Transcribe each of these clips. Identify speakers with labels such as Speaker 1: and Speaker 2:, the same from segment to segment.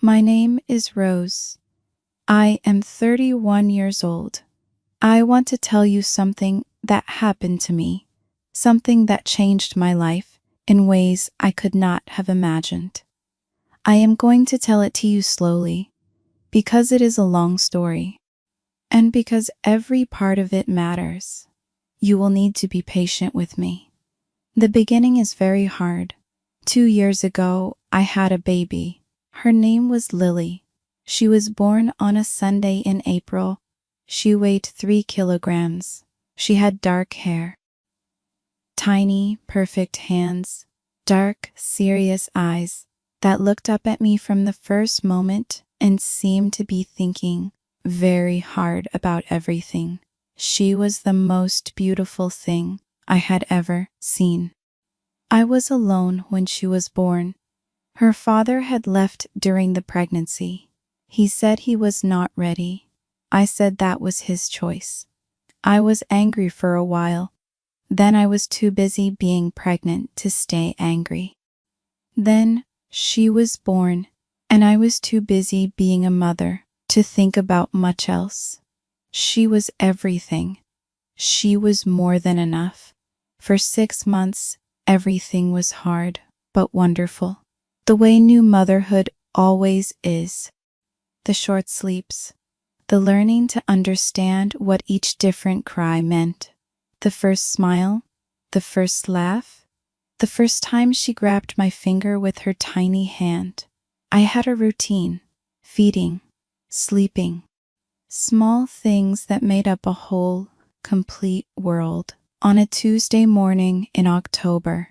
Speaker 1: My name is Rose. I am 31 years old. I want to tell you something that happened to me, something that changed my life in ways I could not have imagined. I am going to tell it to you slowly, because it is a long story, and because every part of it matters. You will need to be patient with me. The beginning is very hard. 2 years ago, I had a baby. Her name was Lily. She was born on a Sunday in April. She weighed 3 kilograms. She had dark hair, tiny, perfect hands, dark, serious eyes that looked up at me from the first moment and seemed to be thinking very hard about everything. She was the most beautiful thing I had ever seen. I was alone when she was born. Her father had left during the pregnancy. He said he was not ready. I said that was his choice. I was angry for a while. Then I was too busy being pregnant to stay angry. Then she was born, and I was too busy being a mother to think about much else. She was everything. She was more than enough. For 6 months, everything was hard, but wonderful. The way new motherhood always is. The short sleeps, the learning to understand what each different cry meant, the first smile, the first laugh, the first time she grabbed my finger with her tiny hand. I had a routine, feeding, sleeping, small things that made up a whole, complete world. On a Tuesday morning in October,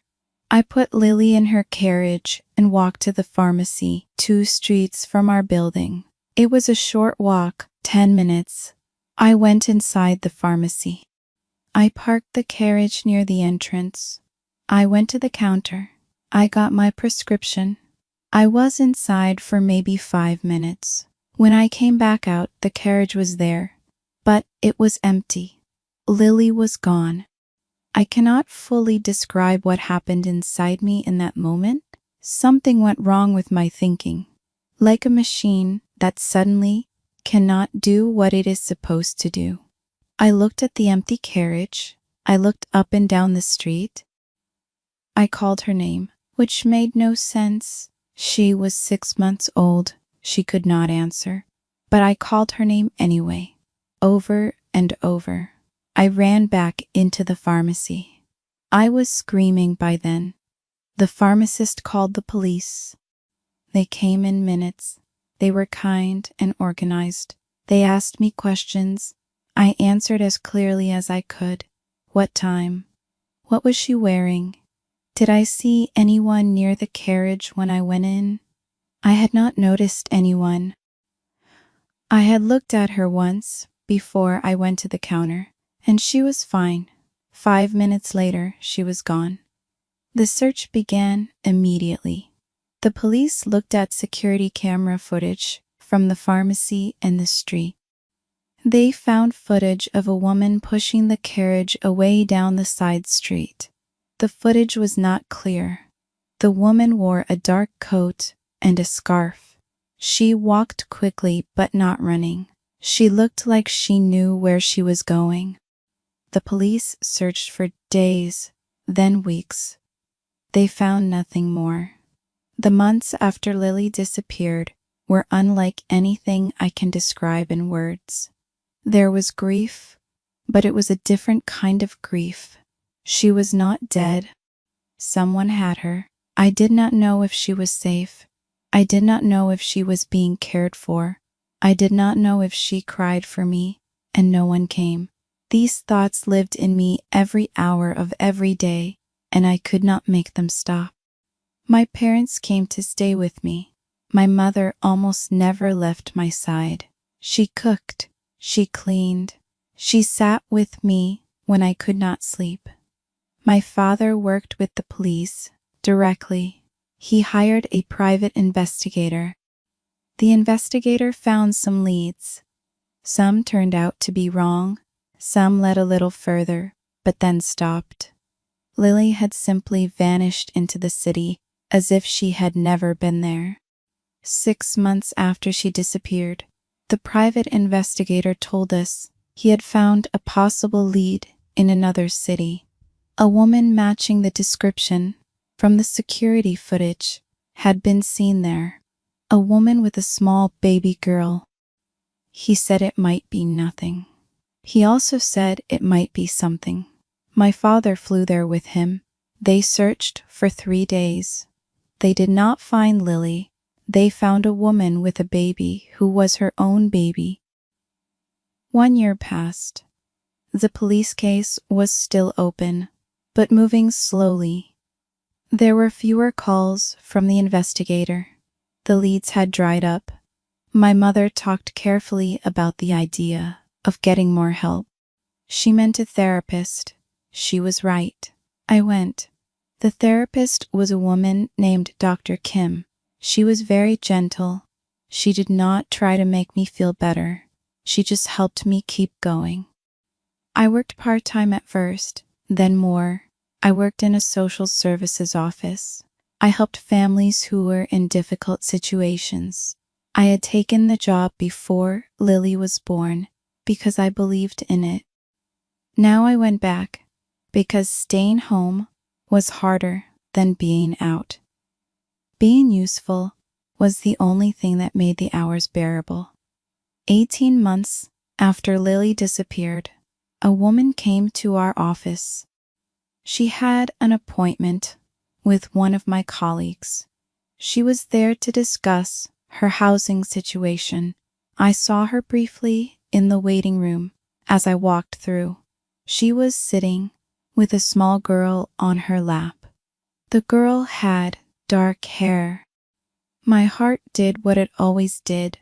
Speaker 1: I put Lily in her carriage and walked to the pharmacy 2 streets from our building. It was a short walk, 10 minutes. I went inside the pharmacy. I parked the carriage near the entrance. I went to the counter. I got my prescription. I was inside for maybe 5 minutes. When I came back out, the carriage was there, but it was empty. Lily was gone. I cannot fully describe what happened inside me in that moment. Something went wrong with my thinking, like a machine that suddenly cannot do what it is supposed to do. I looked at the empty carriage. I looked up and down the street. I called her name, which made no sense. She was 6 months old. She could not answer. But I called her name anyway, over and over. I ran back into the pharmacy. I was screaming by then. The pharmacist called the police. They came in minutes. They were kind and organized. They asked me questions. I answered as clearly as I could. What time? What was she wearing? Did I see anyone near the carriage when I went in? I had not noticed anyone. I had looked at her once before I went to the counter, and she was fine. 5 minutes later, she was gone. The search began immediately. The police looked at security camera footage from the pharmacy and the street. They found footage of a woman pushing the carriage away down the side street. The footage was not clear. The woman wore a dark coat and a scarf. She walked quickly but not running. She looked like she knew where she was going. The police searched for days, then weeks. They found nothing more. The months after Lily disappeared were unlike anything I can describe in words. There was grief, but it was a different kind of grief. She was not dead. Someone had her. I did not know if she was safe. I did not know if she was being cared for. I did not know if she cried for me, and no one came. These thoughts lived in me every hour of every day, and I could not make them stop. My parents came to stay with me. My mother almost never left my side. She cooked, she cleaned, she sat with me when I could not sleep. My father worked with the police directly. He hired a private investigator. The investigator found some leads. Some turned out to be wrong. Some led a little further, but then stopped. Lily had simply vanished into the city as if she had never been there. 6 months after she disappeared, the private investigator told us he had found a possible lead in another city. A woman matching the description from the security footage had been seen there. A woman with a small baby girl. He said it might be nothing. He also said it might be something. My father flew there with him. They searched for 3 days. They did not find Lily. They found a woman with a baby who was her own baby. 1 year passed. The police case was still open, but moving slowly. There were fewer calls from the investigator. The leads had dried up. My mother talked carefully about the idea of getting more help. She meant a therapist. She was right. I went. The therapist was a woman named Dr. Kim. She was very gentle. She did not try to make me feel better. She just helped me keep going. I worked part-time at first, then more. I worked in a social services office. I helped families who were in difficult situations. I had taken the job before Lily was born because I believed in it. Now I went back because staying home was harder than being out. Being useful was the only thing that made the hours bearable. 18 months after Lily disappeared, a woman came to our office. She had an appointment with one of my colleagues. She was there to discuss her housing situation. I saw her briefly in the waiting room as I walked through. She was sitting with a small girl on her lap. The girl had dark hair. My heart did what it always did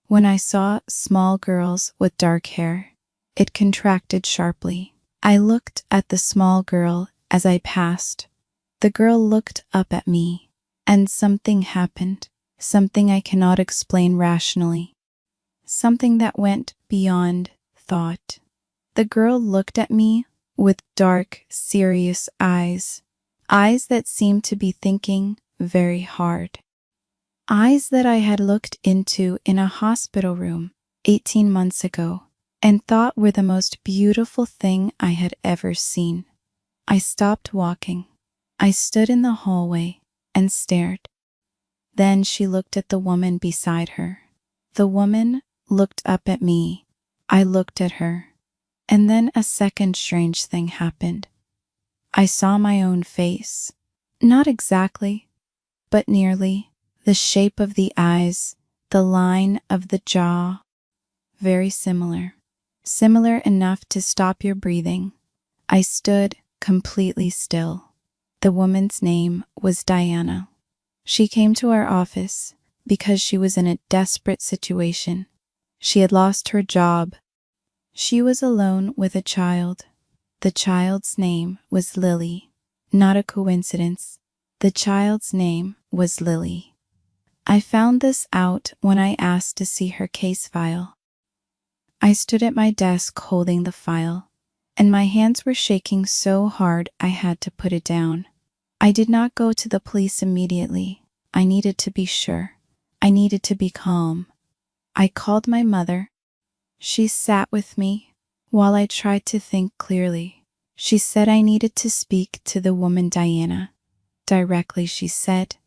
Speaker 1: when I saw small girls with dark hair. It contracted sharply. I looked at the small girl as I passed. The girl looked up at me, and something happened, something I cannot explain rationally, something that went beyond thought. The girl looked at me with dark, serious eyes, eyes that seemed to be thinking very hard. Eyes that I had looked into in a hospital room 18 months ago and thought were the most beautiful thing I had ever seen. I stopped walking. I stood in the hallway and stared. Then she looked at the woman beside her. The woman looked up at me. I looked at her. And then a second strange thing happened. I saw my own face. Not exactly, but nearly. The shape of the eyes, the line of the jaw. Very similar. Similar enough to stop your breathing. I stood completely still. The woman's name was Diana. She came to our office because she was in a desperate situation. She had lost her job. She was alone with a child. The child's name was Lily. Not a coincidence. The child's name was Lily. I found this out when I asked to see her case file. I stood at my desk holding the file, and my hands were shaking so hard I had to put it down. I did not go to the police immediately. I needed to be sure. I needed to be calm. I called my mother. She sat with me while I tried to think clearly. She said I needed to speak to the woman Diana. Directly, she said,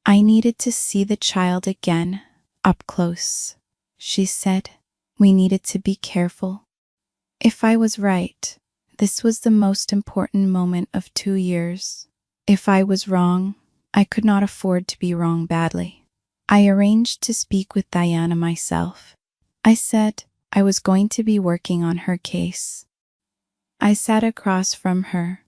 Speaker 1: I needed to see the child again, up close. She said we needed to be careful. If I was right, this was the most important moment of 2 years. If I was wrong, I could not afford to be wrong badly. I arranged to speak with Diana myself. I said I was going to be working on her case. I sat across from her,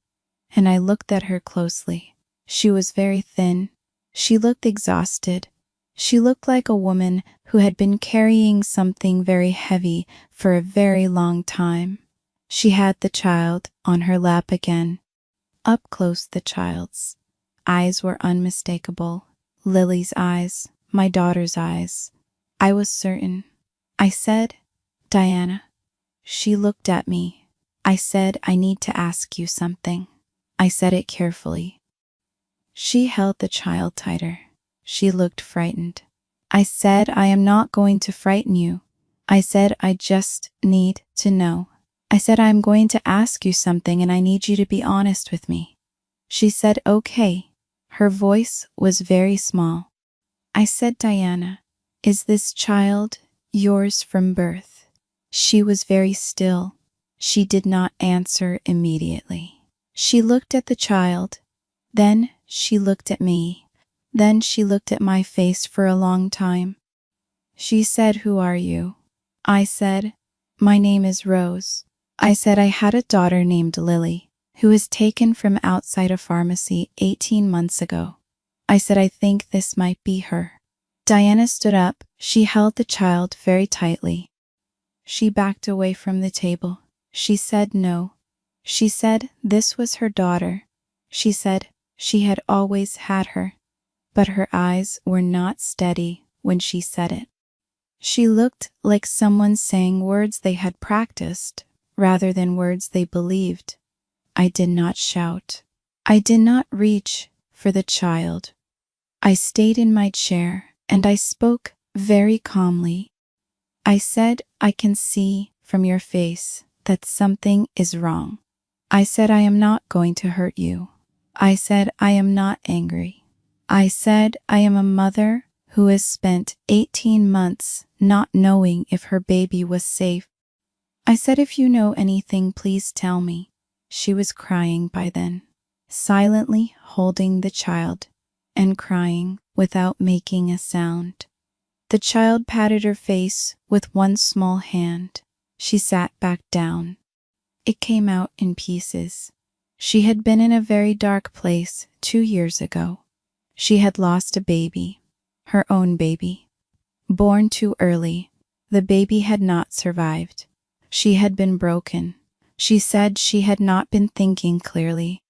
Speaker 1: and I looked at her closely. She was very thin. She looked exhausted. She looked like a woman who had been carrying something very heavy for a very long time. She had the child on her lap again. Up close, the child's eyes were unmistakable. Lily's eyes, my daughter's eyes. I was certain. I said, Diana. She looked at me. I said, I need to ask you something. I said it carefully. She held the child tighter. She looked frightened. I said I am not going to frighten you. I said I just need to know. I said I am going to ask you something and I need you to be honest with me. She said, okay. Her voice was very small. I said, Diana, is this child yours from birth? She was very still. She did not answer immediately. She looked at the child. Then she looked at me. Then she looked at my face for a long time. She said, who are you? I said, my name is Rose. I said I had a daughter named Lily, who was taken from outside a pharmacy 18 months ago. I said I think this might be her. Diana stood up. She held the child very tightly. She backed away from the table. She said no. She said this was her daughter. She said she had always had her, but her eyes were not steady when she said it. She looked like someone saying words they had practiced rather than words they believed. I did not shout. I did not reach for the child. I stayed in my chair and I spoke very calmly. I said, I can see from your face that something is wrong. I said, I am not going to hurt you. I said, I am not angry. I said, I am a mother who has spent 18 months not knowing if her baby was safe. I said, if you know anything, please tell me. She was crying by then, silently holding the child and crying without making a sound. The child patted her face with one small hand. She sat back down. It came out in pieces. She had been in a very dark place 2 years ago. She had lost a baby, her own baby. Born too early, the baby had not survived. She had been broken. She said she had not been thinking clearly.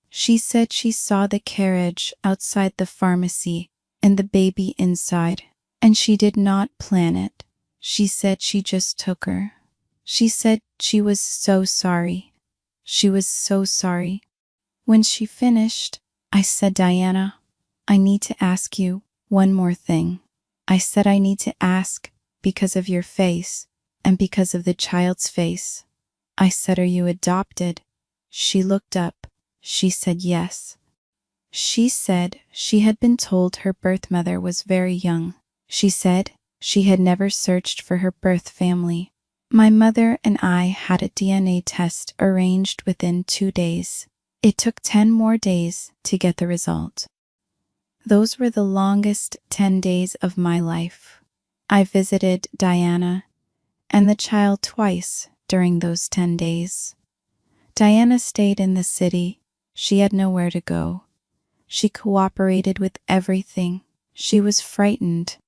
Speaker 1: She said she saw the carriage outside the pharmacy and the baby inside, and she did not plan it. She said she just took her. She said she was so sorry. She was so sorry. When she finished, I said, Diana, I need to ask you one more thing. I said I need to ask because of your face and because of the child's face. I said, are you adopted? She looked up. She said yes. She said she had been told her birth mother was very young. She said she had never searched for her birth family. My mother and I had a DNA test arranged within 2 days. It took 10 more days to get the result. Those were the longest 10 days of my life. I visited Diana and the child twice during those 10 days. Diana stayed in the city. She had nowhere to go. She cooperated with everything. She was frightened.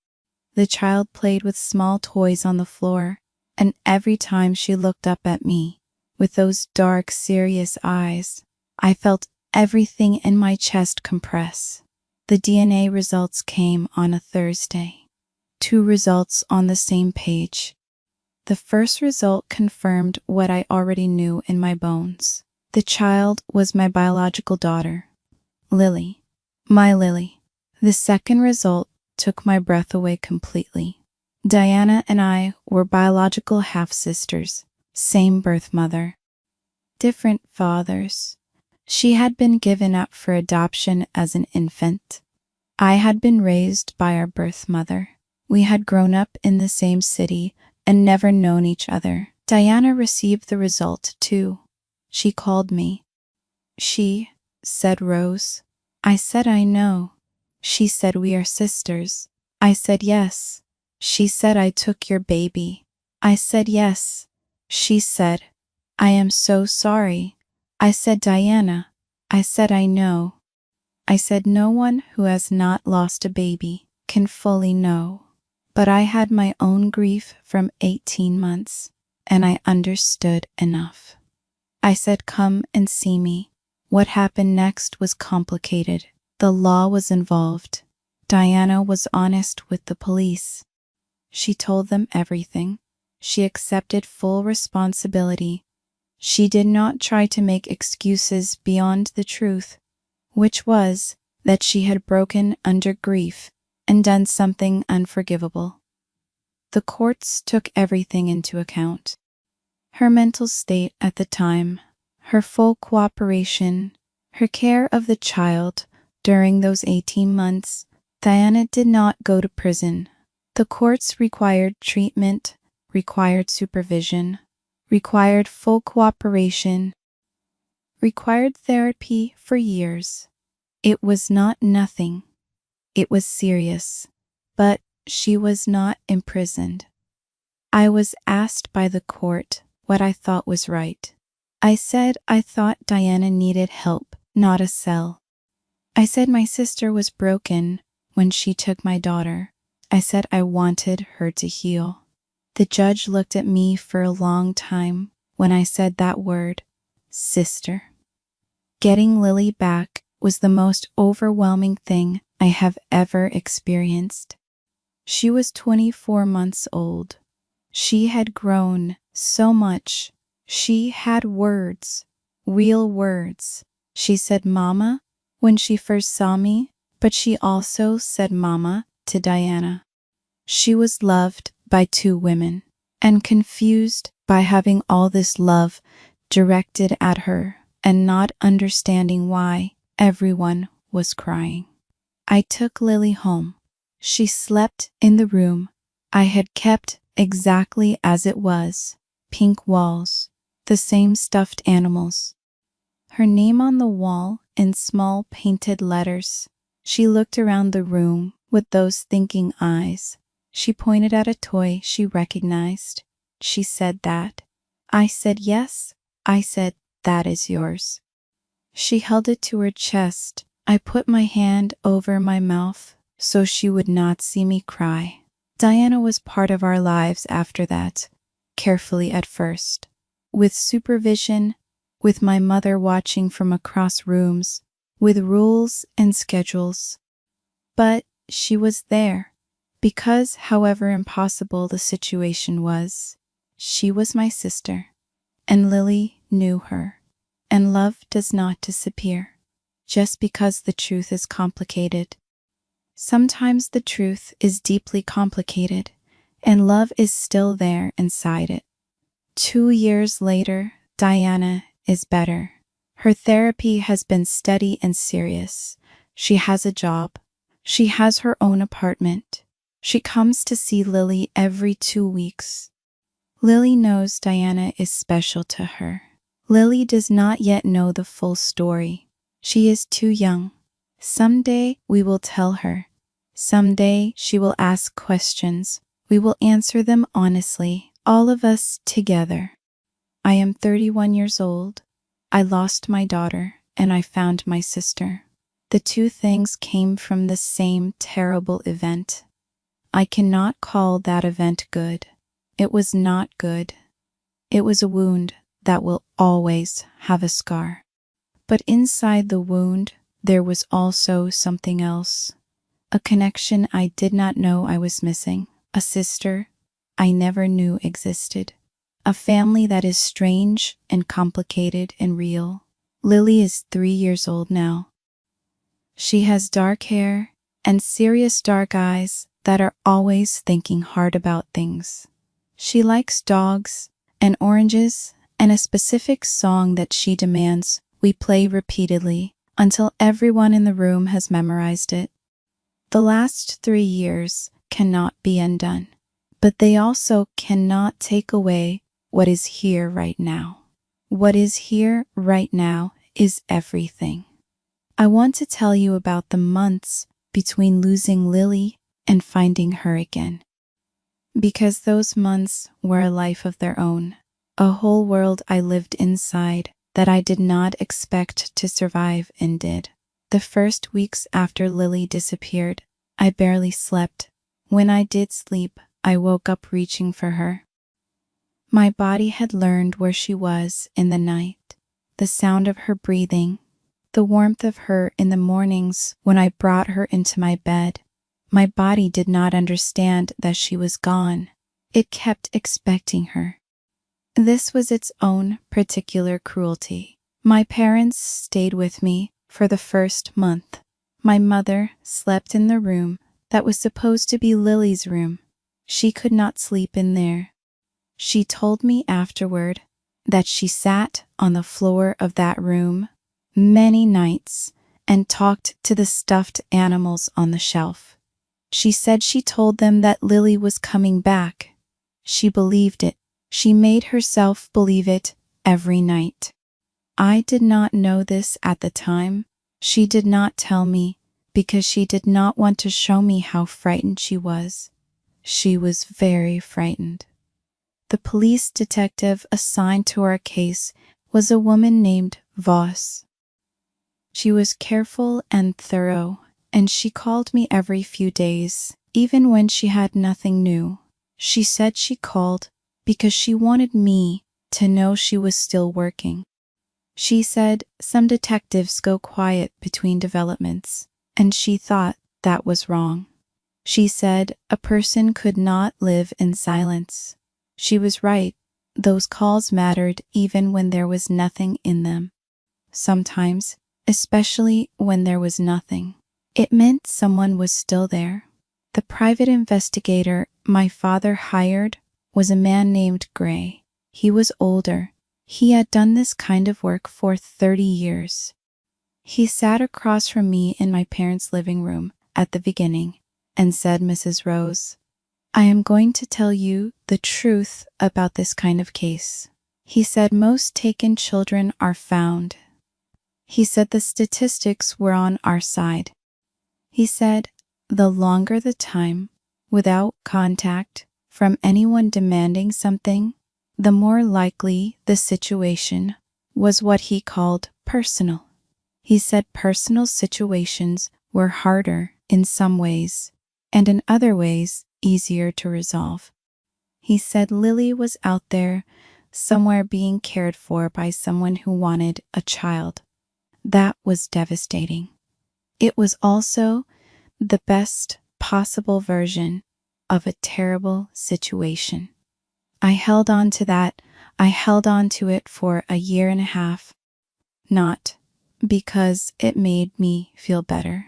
Speaker 1: The child played with small toys on the floor, and every time she looked up at me with those dark, serious eyes, I felt everything in my chest compress. The DNA results came on a Thursday. 2 results on the same page. The first result confirmed what I already knew in my bones. The child was my biological daughter, Lily. My Lily. The second result took my breath away completely. Diana and I were biological half-sisters, same birth mother, different fathers. She had been given up for adoption as an infant. I had been raised by our birth mother. We had grown up in the same city and never known each other. Diana received the result too. She called me. She said, Rose. I said, I know. She said, we are sisters. I said, yes. She said, I took your baby. I said, yes. She said, I am so sorry. I said, Diana. I said, I know. I said, no one who has not lost a baby can fully know. But I had my own grief from 18 months, and I understood enough. I said, come and see me. What happened next was complicated. The law was involved. Diana was honest with the police. She told them everything. She accepted full responsibility. She did not try to make excuses beyond the truth, which was that she had broken under grief and done something unforgivable. The courts took everything into account. Her mental state at the time, her full cooperation, her care of the child during those 18 months. Diana did not go to prison. The courts required treatment, required supervision, required full cooperation, required therapy for years. It was not nothing. It was serious. But she was not imprisoned. I was asked by the court what I thought was right. I said I thought Diana needed help, not a cell. I said my sister was broken when she took my daughter. I said I wanted her to heal. The judge looked at me for a long time when I said that word, sister. Getting Lily back was the most overwhelming thing I have ever experienced. She was 24 months old. She had grown so much. She had words, real words. She said mama when she first saw me, but she also said mama to Diana. She was loved by 2 women and confused by having all this love directed at her and not understanding why everyone was crying. I took Lily home. She slept in the room I had kept exactly as it was, pink walls, the same stuffed animals. Her name on the wall in small painted letters. She looked around the room with those thinking eyes. She pointed at a toy she recognized. She said that. I said yes. I said, that is yours. She held it to her chest. I put my hand over my mouth so she would not see me cry. Diana was part of our lives after that, carefully at first, with supervision, with my mother watching from across rooms, with rules and schedules. But she was there, because however impossible the situation was, she was my sister, and Lily knew her, and love does not disappear, just because the truth is complicated. Sometimes the truth is deeply complicated, and love is still there inside it. 2 years later, Diana is better. Her therapy has been steady and serious. She has a job. She has her own apartment. She comes to see Lily every 2 weeks. Lily knows Diana is special to her. Lily does not yet know the full story. She is too young. Someday we will tell her. Someday she will ask questions. We will answer them honestly, all of us together. I am 31 years old. I lost my daughter and I found my sister. The 2 things came from the same terrible event. I cannot call that event good. It was not good. It was a wound that will always have a scar. But inside the wound, there was also something else. A connection I did not know I was missing. A sister I never knew existed. A family that is strange and complicated and real. Lily is 3 years old now. She has dark hair and serious dark eyes that are always thinking hard about things. She likes dogs and oranges and a specific song that she demands we play repeatedly until everyone in the room has memorized it. The last 3 years cannot be undone, but they also cannot take away what is here right now. What is here right now is everything. I want to tell you about the months between losing Lily and finding her again. Because those months were a life of their own, a whole world I lived inside that I did not expect to survive and did. The first weeks after Lily disappeared, I barely slept. When I did sleep, I woke up reaching for her. My body had learned where she was in the night, the sound of her breathing, the warmth of her in the mornings when I brought her into my bed. My body did not understand that she was gone. It kept expecting her. This was its own particular cruelty. My parents stayed with me for the first month. My mother slept in the room that was supposed to be Lily's room. She could not sleep in there. She told me afterward that she sat on the floor of that room many nights and talked to the stuffed animals on the shelf. She said she told them that Lily was coming back. She believed it. She made herself believe it every night. I did not know this at the time. She did not tell me because she did not want to show me how frightened she was. She was very frightened. The police detective assigned to our case was a woman named Voss. She was careful and thorough, and she called me every few days, even when she had nothing new. She said she called because she wanted me to know she was still working. She said some detectives go quiet between developments, and she thought that was wrong. She said a person could not live in silence. She was right. Those calls mattered even when there was nothing in them. Sometimes, especially when there was nothing, it meant someone was still there. The private investigator my father hired was a man named Gray. He was older. He had done this kind of work for 30 years. He sat across from me in my parents' living room at the beginning and said, "Mrs. Rose, I am going to tell you the truth about this kind of case." He said most taken children are found. He said the statistics were on our side. He said the longer the time without contact from anyone demanding something, the more likely the situation was what he called personal. He said personal situations were harder in some ways, and in other ways easier to resolve. He said Lily was out there somewhere being cared for by someone who wanted a child. That was devastating. It was also the best possible version of a terrible situation. I held on to that. I held on to it for a year and a half, not because it made me feel better.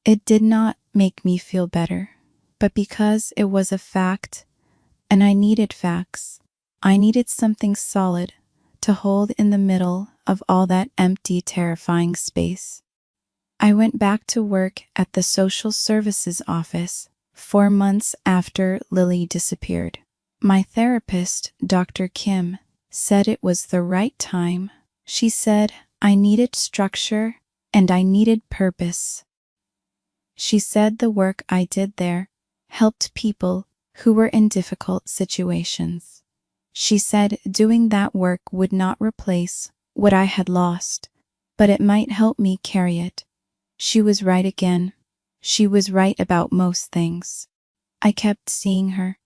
Speaker 1: It did not make me feel better, but because it was a fact, and I needed facts. I needed something solid to hold in the middle of all that empty, terrifying space. I went back to work at the social services office 4 months after Lily disappeared. My therapist, Dr. Kim, said it was the right time. She said I needed structure and I needed purpose. She said the work I did there helped people who were in difficult situations. She said doing that work would not replace what I had lost, but it might help me carry it. She was right again. She was right about most things. I kept seeing her.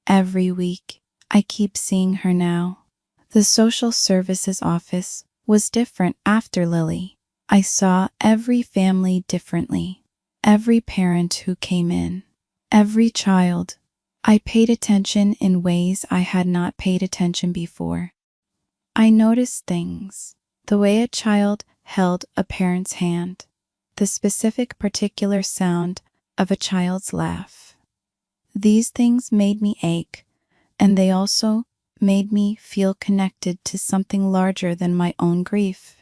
Speaker 1: Every week, I keep seeing her now. The social services office was different after Lily. I saw every family differently, every parent who came in, every child. I paid attention in ways I had not paid attention before. I noticed things, the way a child held a parent's hand, the specific particular sound of a child's laugh. These things made me ache, and they also made me feel connected to something larger than my own grief.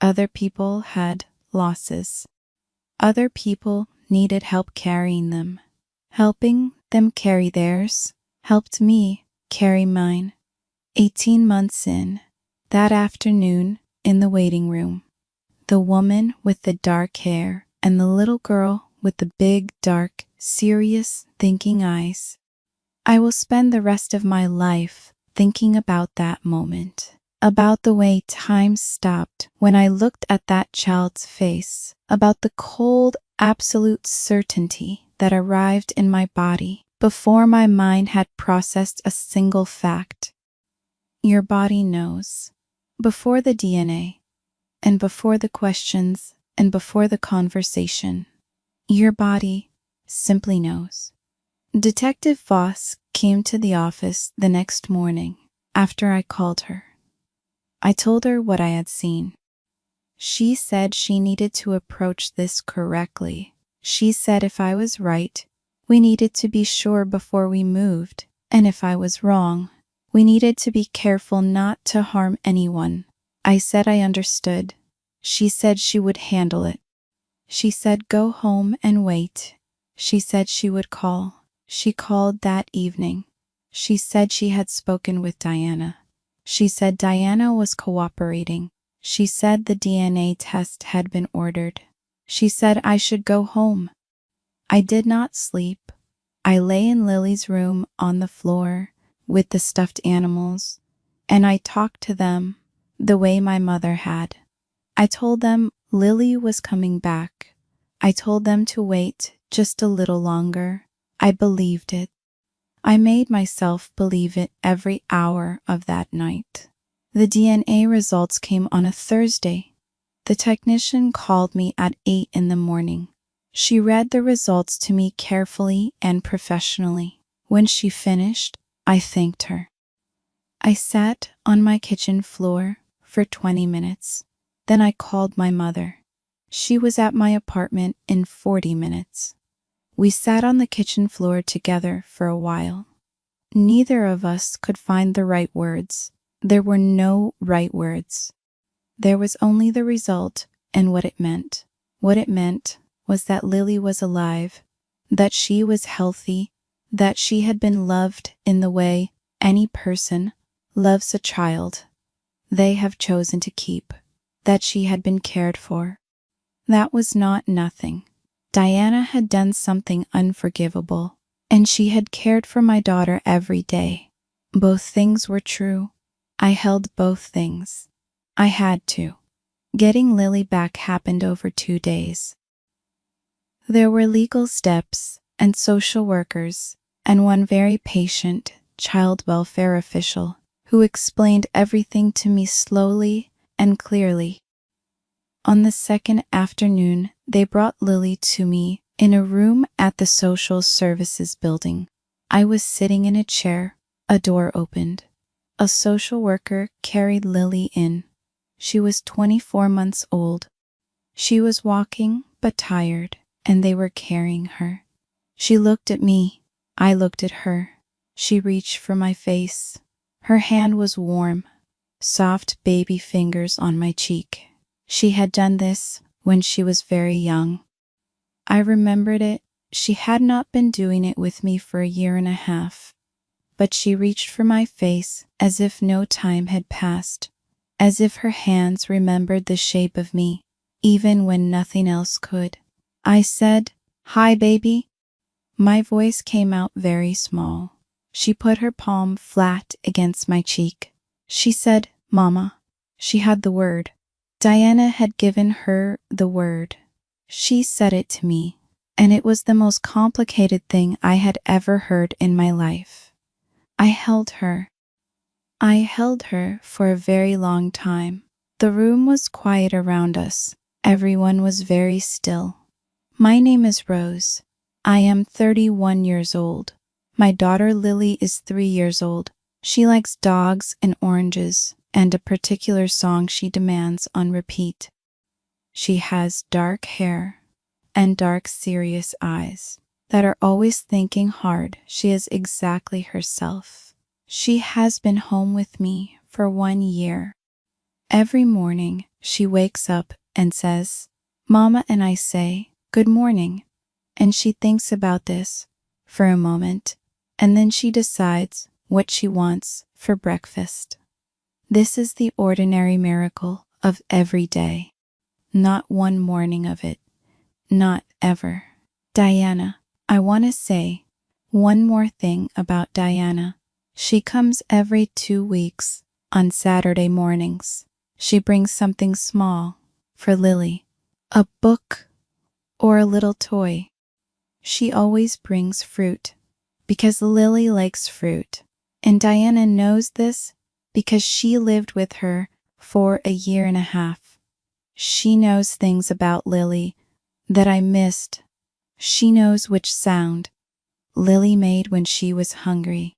Speaker 1: Other people had losses. Other people needed help carrying them. Helping them carry theirs helped me carry mine. 18 months in, that afternoon in the waiting room, the woman with the dark hair and the little girl with the big, dark, serious, thinking eyes. I will spend the rest of my life thinking about that moment, about the way time stopped when I looked at that child's face, about the cold, absolute certainty that arrived in my body before my mind had processed a single fact. Your body knows. Before the DNA, and before the questions, and before the conversation, your body simply knows. Detective Voss came to the office the next morning after I called her. I told her what I had seen. She said she needed to approach this correctly. She said if I was right, we needed to be sure before we moved, and if I was wrong, we needed to be careful not to harm anyone. I said I understood. She said she would handle it. She said go home and wait. She said she would call. She called that evening. She said she had spoken with Diana. She said Diana was cooperating. She said the DNA test had been ordered. She said I should go home. I did not sleep. I lay in Lily's room on the floor with the stuffed animals, and I talked to them the way my mother had. I told them Lily was coming back. I told them to wait just a little longer. I believed it. I made myself believe it every hour of that night. The DNA results came on a Thursday. The technician called me at 8 in the morning. She read the results to me carefully and professionally. When she finished, I thanked her. I sat on my kitchen floor for 20 minutes. Then I called my mother. She was at my apartment in 40 minutes. We sat on the kitchen floor together for a while. Neither of us could find the right words. There were no right words. There was only the result and what it meant. What it meant was that Lily was alive, that she was healthy, that she had been loved in the way any person loves a child they have chosen to keep, that she had been cared for. That was not nothing. Diana had done something unforgivable, and she had cared for my daughter every day. Both things were true. I held both things. I had to. Getting Lily back happened over 2 days. There were legal steps and social workers and one very patient child welfare official who explained everything to me slowly and clearly. On the second afternoon, they brought Lily to me in a room at the social services building. I was sitting in a chair. A door opened. A social worker carried Lily in. She was 24 months old. She was walking but tired, and they were carrying her. She looked at me. I looked at her. She reached for my face. Her hand was warm, soft baby fingers on my cheek. She had done this when she was very young. I remembered it. She had not been doing it with me for 1.5 years. But she reached for my face as if no time had passed, as if her hands remembered the shape of me, even when nothing else could. I said, "Hi, baby." My voice came out very small. She put her palm flat against my cheek. She said, "Mama." She had the word. Diana had given her the word. She said it to me, and it was the most complicated thing I had ever heard in my life. I held her. I held her for a very long time. The room was quiet around us. Everyone was very still. My name is Rose. I am 31 years old. My daughter Lily is 3 years old. She likes dogs and oranges and a particular song she demands on repeat. She has dark hair and dark, serious eyes that are always thinking hard. She is exactly herself. She has been home with me for 1 year. Every morning she wakes up and says, "Mama," and I say, "Good morning." And she thinks about this for a moment, and then she decides what she wants for breakfast. This is the ordinary miracle of every day. Not one morning of it. Not ever. Diana, I want to say one more thing about Diana. She comes every 2 weeks on Saturday mornings. She brings something small for Lily, a book or a little toy. She always brings fruit because Lily likes fruit. And Diana knows this because she lived with her for 1.5 years. She knows things about Lily that I missed. She knows which sound Lily made when she was hungry.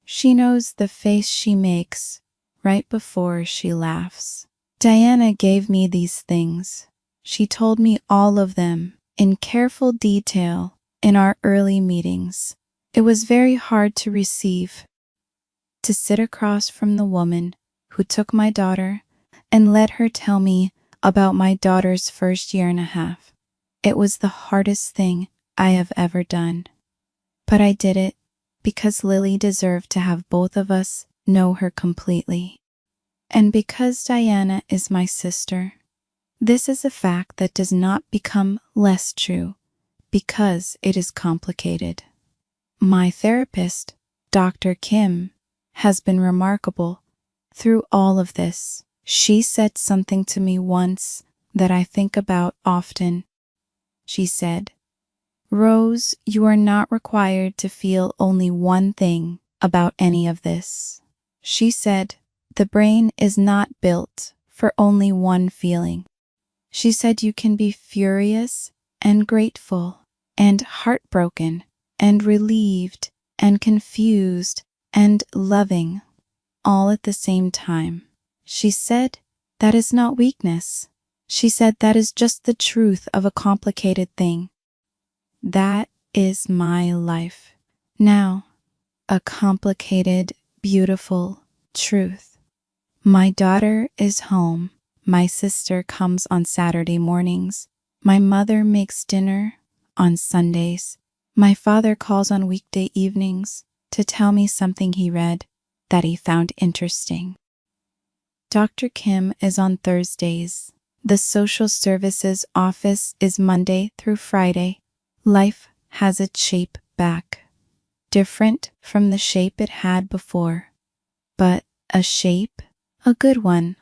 Speaker 1: She knows the face she makes right before she laughs. Diana gave me these things. She told me all of them in careful detail in our early meetings. It was very hard to receive, to sit across from the woman who took my daughter and let her tell me about my daughter's first year and a half. It was the hardest thing I have ever done. But I did it because Lily deserved to have both of us know her completely. And because Diana is my sister, this is a fact that does not become less true because it is complicated. My therapist, Dr. Kim, has been remarkable through all of this. She said something to me once that I think about often. She said, "Rose, you are not required to feel only one thing about any of this." She said, "The brain is not built for only one feeling." She said you can be furious and grateful and heartbroken and relieved and confused and loving all at the same time. She said that is not weakness. She said that is just the truth of a complicated thing. That is my life. Now, a complicated, beautiful truth. My daughter is home. My sister comes on Saturday mornings. My mother makes dinner on Sundays. My father calls on weekday evenings to tell me something he read that he found interesting. Dr. Kim is on Thursdays. The social services office is Monday through Friday. Life has its shape back, different from the shape it had before, but a shape, a good one.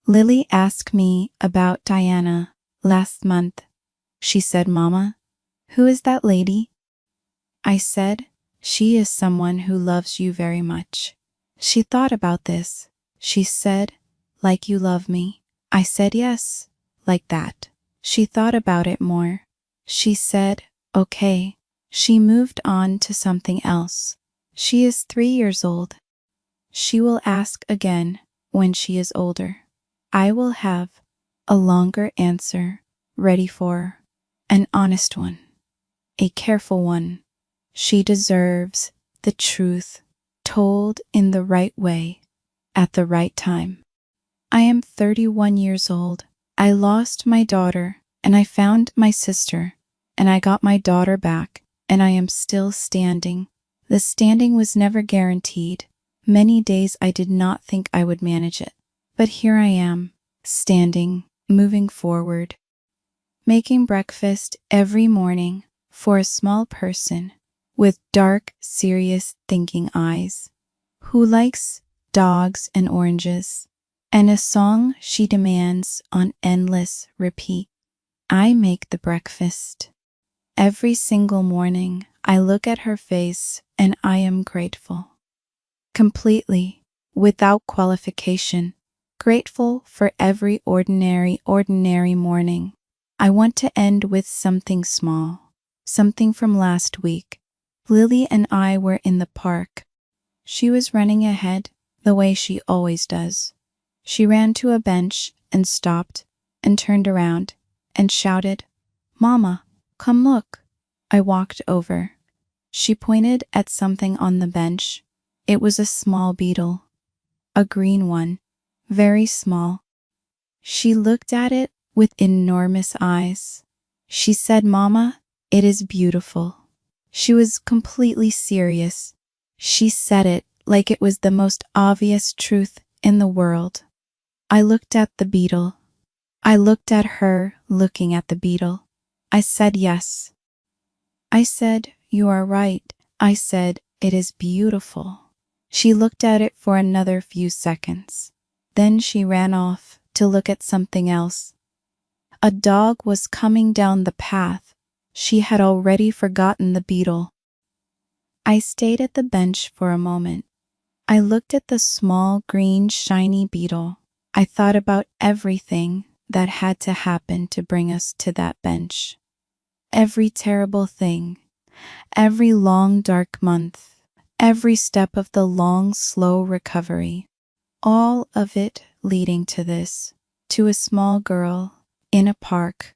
Speaker 1: Lily asked me about Diana last month. She said, "Mama, who is that lady?" I said, "She is someone who loves you very much." She thought about this. She said, "Like you love me?" I said, "Yes, like that." She thought about it more. She said, "Okay." She moved on to something else. She is 3 years old. She will ask again when she is older. I will have a longer answer ready for her, an honest one, a careful one. She deserves the truth told in the right way at the right time. I am 31 years old. I lost my daughter and I found my sister and I got my daughter back and I am still standing. The standing was never guaranteed. Many days I did not think I would manage it. But here I am, standing, moving forward, making breakfast every morning for a small person with dark, serious thinking eyes, who likes dogs and oranges, and a song she demands on endless repeat. I make the breakfast. Every single morning, I look at her face and I am grateful. Completely, without qualification, grateful for every ordinary morning. I want to end with something small, something from last week. Lily and I were in the park. She was running ahead the way she always does. She ran to a bench and stopped and turned around and shouted, "Mama, come look." I walked over. She pointed at something on the bench. It was a small beetle, a green one, very small. She looked at it with enormous eyes. She said, "Mama, it is beautiful." She was completely serious. She said it like it was the most obvious truth in the world. I looked at the beetle. I looked at her looking at the beetle. I said, "Yes." I said, "You are right." I said, "It is beautiful." She looked at it for another few seconds. Then she ran off to look at something else. A dog was coming down the path. She had already forgotten the beetle. I stayed at the bench for a moment. I looked at the small, green, shiny beetle. I thought about everything that had to happen to bring us to that bench. Every terrible thing, every long, dark month, every step of the long, slow recovery, all of it leading to this, to a small girl in a park,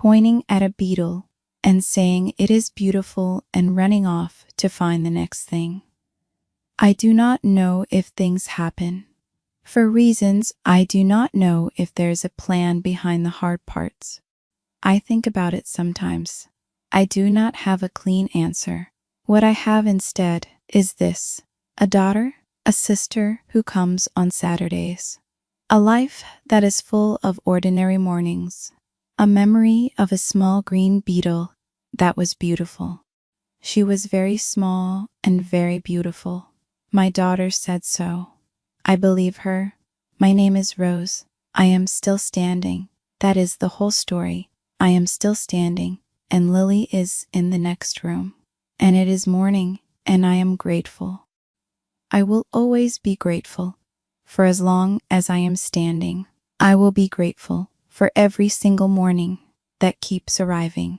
Speaker 1: pointing at a beetle and saying it is beautiful and running off to find the next thing. I do not know if things happen. For reasons I do not know if there's a plan behind the hard parts. I think about it sometimes. I do not have a clean answer. What I have instead is this: a daughter, a sister who comes on Saturdays, a life that is full of ordinary mornings, a memory of a small green beetle that was beautiful. She was very small and very beautiful. My daughter said so. I believe her. My name is Rose. I am still standing. That is the whole story. I am still standing, and Lily is in the next room. And it is morning, and I am grateful. I will always be grateful. For as long as I am standing, I will be grateful for every single morning that keeps arriving.